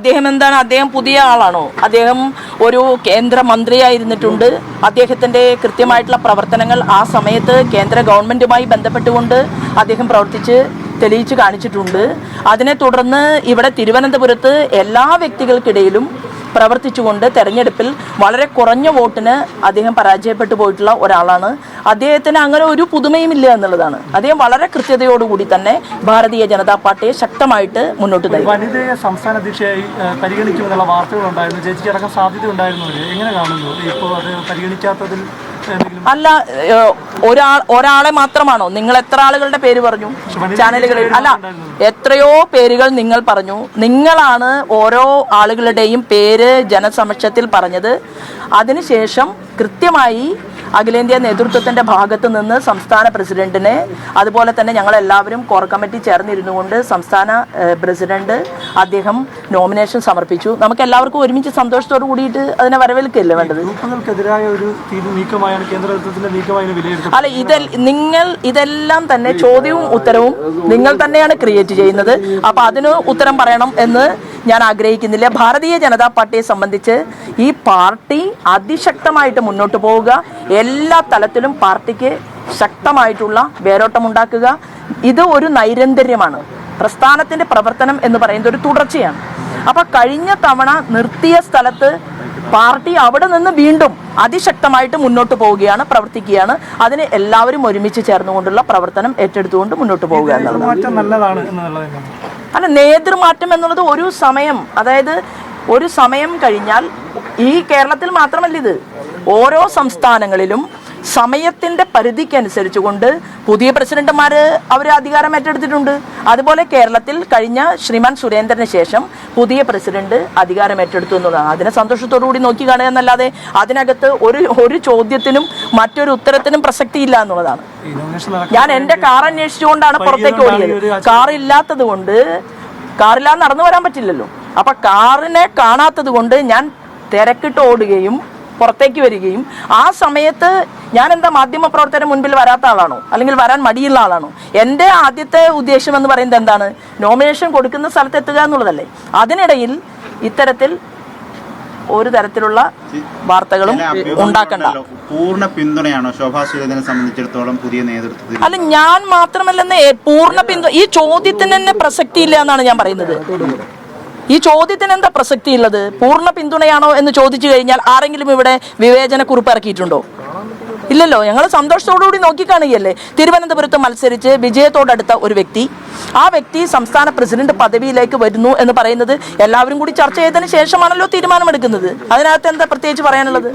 അദ്ദേഹം എന്താണ്, അദ്ദേഹം പുതിയ ആളാണോ? അദ്ദേഹം ഒരു കേന്ദ്രമന്ത്രിയായിരുന്നിട്ടുണ്ട്. അദ്ദേഹത്തിൻ്റെ കൃത്യമായിട്ടുള്ള പ്രവർത്തനങ്ങൾ ആ സമയത്ത് കേന്ദ്ര ഗവൺമെൻറ്റുമായി ബന്ധപ്പെട്ടുകൊണ്ട് അദ്ദേഹം പ്രവർത്തിച്ച് തെളിയിച്ച് കാണിച്ചിട്ടുണ്ട്. അതിനെ തുടർന്ന് ഇവിടെ തിരുവനന്തപുരത്ത് എല്ലാ വ്യക്തികൾക്കിടയിലും പ്രവർത്തിച്ചുകൊണ്ട് തെരഞ്ഞെടുപ്പിൽ വളരെ കുറഞ്ഞ വോട്ടിന് അദ്ദേഹം പരാജയപ്പെട്ടു പോയിട്ടുള്ള ഒരാളാണ്. അദ്ദേഹത്തിന് അങ്ങനെ ഒരു പുതുമയും ഇല്ല എന്നുള്ളതാണ്. അദ്ദേഹം വളരെ കൃത്യതയോടുകൂടി തന്നെ ഭാരതീയ ജനതാ പാർട്ടിയെ ശക്തമായിട്ട് മുന്നോട്ട് നയിക്കും. വനിതയെ സംസ്ഥാന അധ്യക്ഷയായി പരിഗണിക്കുമെന്നുള്ള വാർത്തകളുണ്ടായിരുന്നു. ചേച്ചിക്ക് അടക്കം സാധ്യത ഉണ്ടായിരുന്നു. എങ്ങനെ കാണുന്നു ഇപ്പോൾ അത് പരിഗണിക്കാത്തതിൽ? അല്ല, ഒരാളെ മാത്രമാണോ? നിങ്ങൾ എത്ര ആളുകളുടെ പേര് പറഞ്ഞു ചാനലുകളിൽ? അല്ല, എത്രയോ പേരുകൾ നിങ്ങൾ പറഞ്ഞു. നിങ്ങളാണ് ഓരോ ആളുകളുടെയും പേര് ജനസമക്ഷത്തിൽ പറഞ്ഞത്. അതിനുശേഷം കൃത്യമായി അഖിലേന്ത്യാ നേതൃത്വത്തിൻ്റെ ഭാഗത്ത് നിന്ന് സംസ്ഥാന പ്രസിഡന്റിനെ, അതുപോലെ തന്നെ ഞങ്ങളെല്ലാവരും കോർ കമ്മിറ്റി ചേർന്നിരുന്നു കൊണ്ട് സംസ്ഥാന പ്രസിഡന്റ് അദ്ദേഹം നോമിനേഷൻ സമർപ്പിച്ചു. നമുക്ക് എല്ലാവർക്കും ഒരുമിച്ച് സന്തോഷത്തോട് കൂടിയിട്ട് അതിനെ വരവേൽക്കല്ലേ വേണ്ടത്? അല്ല, നിങ്ങൾ ഇതെല്ലാം തന്നെ ചോദ്യവും ഉത്തരവും നിങ്ങൾ തന്നെയാണ് ക്രിയേറ്റ് ചെയ്യുന്നത്. അപ്പൊ അതിന് ഉത്തരം പറയണം എന്ന് ഞാൻ ആഗ്രഹിക്കുന്നില്ല. ഭാരതീയ ജനതാ പാർട്ടിയെ സംബന്ധിച്ച് ഈ പാർട്ടി അതിശക്തമായിട്ട് മുന്നോട്ട് പോവുക, എല്ലാ തലത്തിലും പാർട്ടിക്ക് ശക്തമായിട്ടുള്ള വേരോട്ടമുണ്ടാക്കുക. ഇത് ഒരു നൈരന്തര്യമാണ്. പ്രസ്ഥാനത്തിന്റെ പ്രവർത്തനം എന്ന് പറയുന്നത് ഒരു തുടർച്ചയാണ്. അപ്പൊ കഴിഞ്ഞ തവണ നിർത്തിയ സ്ഥലത്ത് പാർട്ടി അവിടെ നിന്ന് വീണ്ടും അതിശക്തമായിട്ട് മുന്നോട്ട് പോവുകയാണ്, പ്രവർത്തിക്കുകയാണ്. അതിന് എല്ലാവരും ഒരുമിച്ച് ചേർന്നുകൊണ്ടുള്ള പ്രവർത്തനം ഏറ്റെടുത്തുകൊണ്ട് മുന്നോട്ട് പോവുക എന്നുള്ളതാണ്. അല്ല, നേതൃമാറ്റം എന്നുള്ളത് ഒരു സമയം, അതായത് ഒരു സമയം കഴിഞ്ഞാൽ, ഈ കേരളത്തിൽ മാത്രമല്ല ഇത്, ഓരോ സംസ്ഥാനങ്ങളിലും സമയത്തിൻ്റെ പരിധിക്കനുസരിച്ചുകൊണ്ട് പുതിയ പ്രസിഡന്റുമാർ അവർ അധികാരം ഏറ്റെടുത്തിട്ടുണ്ട്. അതുപോലെ കേരളത്തിൽ കഴിഞ്ഞ ശ്രീമാൻ സുരേന്ദ്രന് ശേഷം പുതിയ പ്രസിഡന്റ് അധികാരം ഏറ്റെടുത്തു എന്നുള്ളതാണ്. അതിനെ സന്തോഷത്തോടു കൂടി നോക്കി കാണുക എന്നല്ലാതെ അതിനകത്ത് ഒരു ചോദ്യത്തിനും മറ്റൊരു ഉത്തരത്തിനും പ്രസക്തിയില്ല എന്നുള്ളതാണ്. ഞാൻ എൻ്റെ കാർ അന്വേഷിച്ചുകൊണ്ടാണ് പുറത്തേക്ക് ഓടിയത്. കാറില്ലാത്തത് കൊണ്ട്, കാറില്ലാതെ നടന്നു വരാൻ പറ്റില്ലല്ലോ. അപ്പൊ കാറിനെ കാണാത്തത് കൊണ്ട് ഞാൻ തിരക്കിട്ട് ഓടുകയും പുറത്തേക്ക് വരികയും, ആ സമയത്ത് ഞാൻ എന്താ മാധ്യമപ്രവർത്തകരുടെ മുൻപിൽ വരാത്ത ആളാണോ, അല്ലെങ്കിൽ വരാൻ മടിയുള്ള ആളാണോ? എൻ്റെ ആദ്യത്തെ ഉദ്ദേശം എന്ന് പറയുന്നത് എന്താണ്? നോമിനേഷൻ കൊടുക്കുന്ന സ്ഥലത്ത് എത്തുക എന്നുള്ളതല്ലേ. അതിനിടയിൽ ഇത്തരത്തിൽ ഒരു തരത്തിലുള്ള വാർത്തകളും ഉണ്ടാക്കണ്ട. പൂർണ്ണ പിന്തുണയാണോ ശോഭാ സുരേന്ദ്രനെ സംബന്ധിച്ചിടത്തോളം പുതിയ നേതൃത്വത്തിൽ? അല്ല, ഞാൻ മാത്രമല്ലെന്ന് പൂർണ്ണ പിന്തുണ, ഈ ചോദ്യത്തിന് തന്നെ പ്രസക്തിയില്ല എന്നാണ് ഞാൻ പറയുന്നത്. ഈ ചോദ്യത്തിന് എന്താ പ്രസക്തി ഉള്ളത്? പൂർണ്ണ പിന്തുണയാണോ എന്ന് ചോദിച്ചു കഴിഞ്ഞാൽ ആരെങ്കിലും ഇവിടെ വിവേചനക്കുറിപ്പ് ഇറക്കിയിട്ടുണ്ടോ? ഇല്ലല്ലോ. ഞങ്ങൾ സന്തോഷത്തോടുകൂടി നോക്കിക്കാണുകയല്ലേ. തിരുവനന്തപുരത്ത് മത്സരിച്ച് വിജയത്തോടടുത്ത ഒരു വ്യക്തി, ആ വ്യക്തി സംസ്ഥാന പ്രസിഡന്റ് പദവിയിലേക്ക് വരുന്നു എന്ന് പറയുന്നത് എല്ലാവരും കൂടി ചർച്ച ചെയ്തതിന് ശേഷമാണല്ലോ തീരുമാനമെടുക്കുന്നത്. അതിനകത്ത് എന്താ പ്രത്യേകിച്ച് പറയാനുള്ളത്?